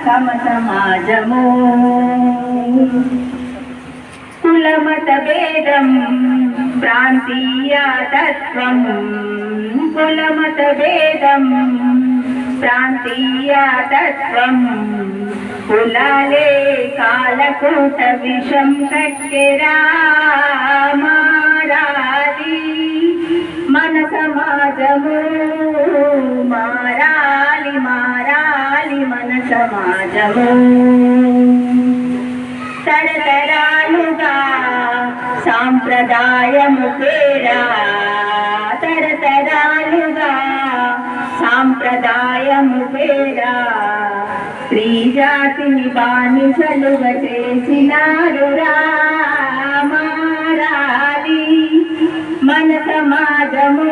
సమ సమాజము కులమత భేదం ప్రాంతీయ తత్వం కులమత భేదం ప్రాంతీయ తత్వం కులాలే కాలకూట విషం కక్కెరా మారాలి మన సమాజము మారాలి మారాలి మన సమాజము తరతరాలుగా సాంప్రదాయము పేరా తరతరాలుగా సాంప్రదాయము పేరా స్త్రీ జాతిని బానిసలుగా చేసినారు మారాలి మన సమాజము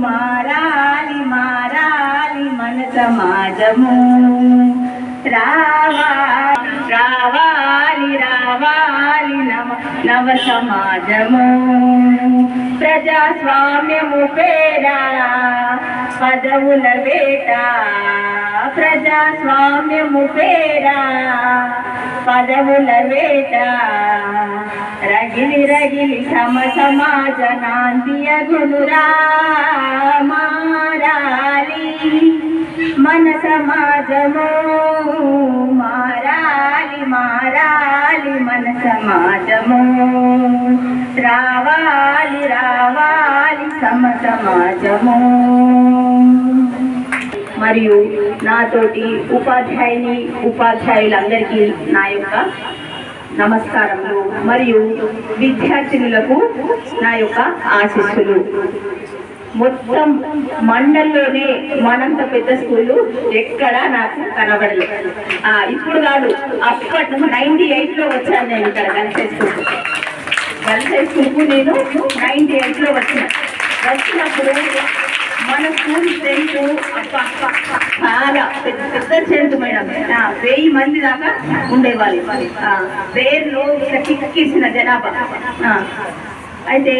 మారాలి మారాలి మన సమాజము రావాలి రావాలి రావాలి నవ సమాజము ప్రజాస్వామ్యము పేరా పదవుల వేట ప్రజాస్వామ్యము పేరా పదవుల వేట రగిలి రగిలి సమ సమాజ నాందియగునురా మారాలి మన సమాజము మారాలి మారాలి మన సమాజము రావాలి రావాలి సమ సమాజము. మరియు నాతోటి ఉపాధ్యాయులందరికీ నా యొక్క నమస్కారములు మరియు విద్యార్థినులకు నా యొక్క ఆశీస్సులు. మొత్తం మండల్లోనే మనంత పెద్ద స్కూలు ఎక్కడా నాకు కనబడలేదు. ఇప్పుడు కాదు, అప్పటి 98లో వచ్చాను నేను ఇక్కడ గర్ల్స్ హై స్కూల్కు నేను 98లో వచ్చినప్పుడు మన స్కూల్ స్ట్రెంత్ చాలా పెద్ద స్ట్రెంత్ మేడం. 1000 మంది దాకా ఉండేవాళ్ళు. పేర్లు కిక్కిసిన జనాభా. అయితే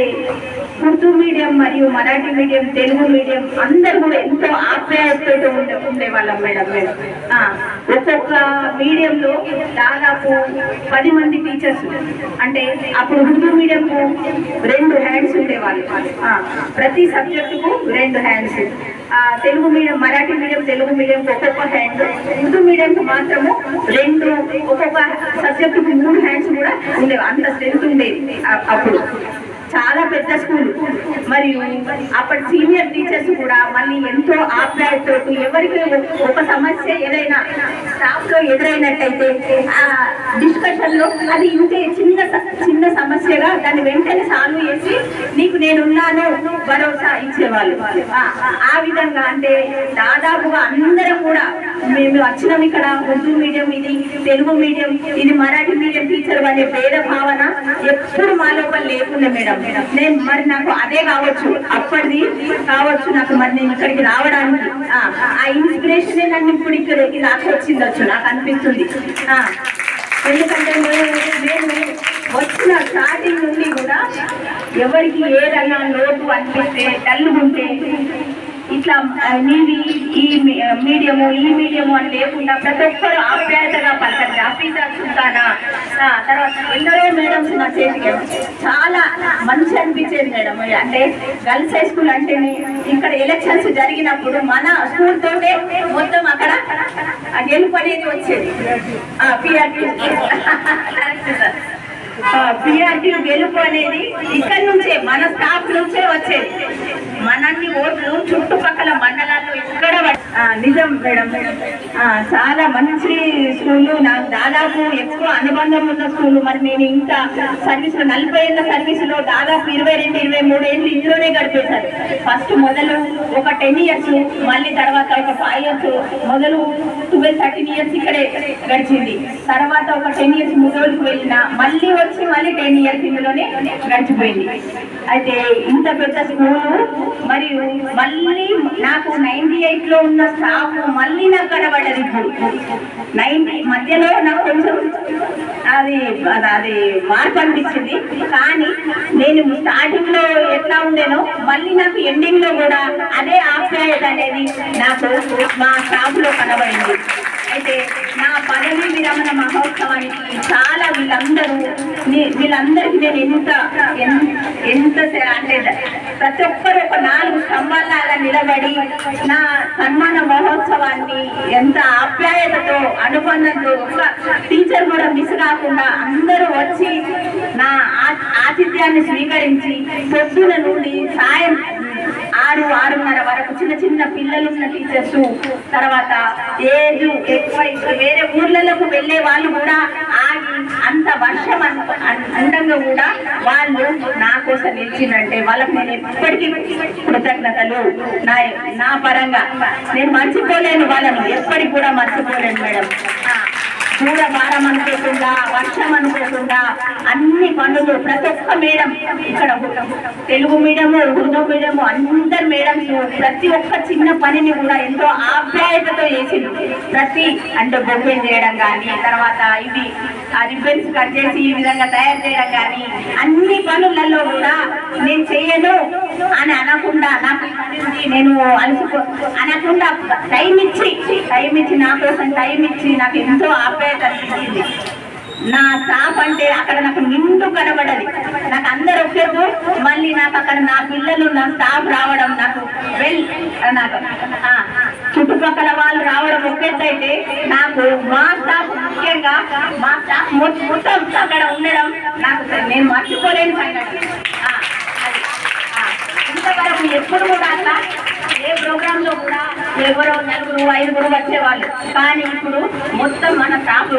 ఉర్దూ మీడియం మరియు మరాఠీ మీడియం, తెలుగు మీడియం అందరు కూడా ఎంతో ఆప్యాయతతో ఉండేవాళ్ళం మేడం. ఒక్కొక్క మీడియంలో దాదాపు 10 మంది టీచర్స్. అంటే అప్పుడు ఉర్దూ మీడియంకు 2 హ్యాండ్స్ ఉండేవాళ్ళు, ప్రతి సబ్జెక్టుకు 2 hands. Telugu medium, Marathi medium, Telugu మీడియంకు ఒక్కొక్క హ్యాండ్, ఉర్దూ మీడియంకు మాత్రము 2, ఒక్కొక్క సబ్జెక్టుకు 3 హ్యాండ్స్ కూడా ఉండేవి. అంత స్ట్రెంత్ ఉండేది అప్పుడు. చాలా పెద్ద స్కూల్. మరియు అప్పటి సీనియర్ టీచర్స్ కూడా మళ్ళీ ఎంతో ఆప్యాయతతో ఎవరికి ఒక సమస్య ఏదైనా స్టాఫ్ లో ఎదురైనట్టయితే ఆ డిస్కషన్ లో అది ఇంతే చిన్న సమస్యగా దాన్ని వెంటనే సాల్వ్ చేసి నీకు నేనున్నాను భరోసా ఇచ్చేవాళ్ళు. ఆ విధంగా అంటే దాదాపుగా అందరం కూడా మేము వచ్చినాం ఇక్కడ ఉర్దూ మీడియం, ఇది తెలుగు మీడియం, ఇది మరాఠీ మీడియం టీచర్ అనే భేద భావన ఎప్పుడు మా లోపల లేకుండా మేడం. నేను మరి నాకు అదే కావచ్చు, అప్పటిది కావచ్చు నాకు, మరి నేను ఇక్కడికి రావడానికి ఆ ఇన్స్పిరేషనే నన్ను ఇప్పుడు ఇక్కడికి వచ్చిందొచ్చు నాకు అనిపిస్తుంది. ఎందుకంటే నేను వచ్చిన స్టార్టింగ్ నుండి కూడా ఎవరికి ఏదైనా లోటు అనిపిస్తే, డల్లుగుంటే ఇట్లా నీవి ఈ మీడియము అని లేకుండా ప్రతి ఒక్కరు ఆప్యాయతగా పలకండి. ఆఫీసర్ సుల్తానా, తర్వాత ఎందరో మేడమ్స్ నా చేతికి చాలా మంచి అనిపించేది మేడం. అంటే గర్ల్స్ హై స్కూల్ అంటేనే ఇక్కడ ఎలక్షన్స్ జరిగినప్పుడు మన స్కూల్ తోటే మొత్తం అక్కడ గెలుపు అనేది వచ్చేది. పిఆర్టీ గెలుపు అనేది ఇక్కడ నుంచే, మన స్టాఫ్ నుంచే వచ్చేది. మనన్ని ఓట్లు చుట్టుపక్కల మండలాల్లో ఇక్కడ నిజం మేడం. చాలా మంచి స్కూలు, నాకు దాదాపు ఎక్కువ అనుబంధం ఉన్న స్కూలు. మరి నేను ఇంకా సర్వీసులో 40 ఏళ్ళ సర్వీసులో దాదాపు 22-23 ఏళ్ళు ఇంట్లోనే గడిపేశాను. ఫస్ట్ మొదలు ఒక 10 ఇయర్స్, మళ్ళీ తర్వాత ఒక 5 ఇయర్స్, మొదలు 12-13 ఇయర్స్ ఇక్కడే గడిచింది. తర్వాత ఒక 10 ఇయర్స్ ముదోళ్ళకి వెళ్ళిన, మళ్ళీ 10 ఇయర్స్ ఇందులోనే గడిచిపోయింది. అయితే ఇంత పెద్ద స్కూలు మరియు మళ్ళీ నాకు 98లో ఉన్న స్టాఫ్ మళ్ళీ నాకు కనబడ్డది. ఇప్పుడు 90 మధ్యలో నాకు కొంచెం అది మార్పు అనిపించింది. కానీ నేను స్టార్టింగ్ లో ఎట్లా ఉండేనో మళ్ళీ నాకు ఎండింగ్ లో కూడా అదే ఆప్యాయత అనేది నాకు మా స్టాఫ్ లో కనబడింది. అయితే నా పదవి విరమణ మహోత్సవానికి చాలా వీళ్ళందరికీ నేను ఎంత అంటే ప్రతి ఒక్కరు ఒక 4 స్తంభాలాగా నిలబడి నా సన్మాన మహోత్సవాన్ని ఎంత ఆప్యాయతతో అనుబంధంతో ఒక టీచర్ కూడా మిస్ కాకుండా అందరూ వచ్చి నా ఆతిథ్యాన్ని స్వీకరించి పొద్దున నుండి సాయం 6-6:30 వరకు చిన్న పిల్లలున్న టీచర్స్, తర్వాత ఏజ్ ఎక్కువ వేరే ఊర్లకు వెళ్ళే వాళ్ళు కూడా ఆగి అంత వర్షం అందంగా కూడా వాళ్ళు నా కోసం నిలిచిందంటే వాళ్ళకి నేను ఎప్పటికీ కృతజ్ఞతలు. నా పరంగా నేను మర్చిపోలేను, వాళ్ళను ఎప్పటికి కూడా మర్చిపోలేను మేడం. దూర భారం అనుకోకుండా, వర్షం అనుకోకుండా అన్ని పనులు ప్రతి ఒక్క మేడం, ఇక్కడ తెలుగు మీడియము, ఉర్దూ మీడియము, అందరు మేడమ్స్ ప్రతి ఒక్క చిన్న పనిని కూడా ఎంతో ఆప్యాయతతో చేసిండు. అంటే బొబ్బెలు చేయడం కానీ, తర్వాత ఇవి రిబ్బన్స్ కట్ చేసి ఈ విధంగా తయారు చేయడం కానీ, అన్ని పనులలో కూడా నేను చెయ్యను అని అనకుండా, నాకు నేను అనకుండా టైం ఇచ్చి నా కోసం టైం ఇచ్చి నాకు ఎంతో ఆప్యాయత అనిపించింది. నా స్టాఫ్ అంటే అక్కడ నాకు నిండు కనబడది. నాకు అందరు ఒకేపు, మళ్ళీ నాకు అక్కడ నా పిల్లలు నా స్టాఫ్ రావడం, నాకు చుట్టుపక్కల వాళ్ళు రావడం ఒకేటైతే నాకు మా స్టాఫ్, ముఖ్యంగా మా స్టాఫ్ మొత్తం అక్కడ ఉండడం నాకు నేను మర్చిపోలేని సంగతి. ఇంతవరకు ఎప్పుడు కూడా అట్లా ఏ ప్రోగ్రామ్ లో కూడా ఎవరో 4-5 వచ్చేవాళ్ళు, కానీ ఇప్పుడు మొత్తం మన స్టాఫ్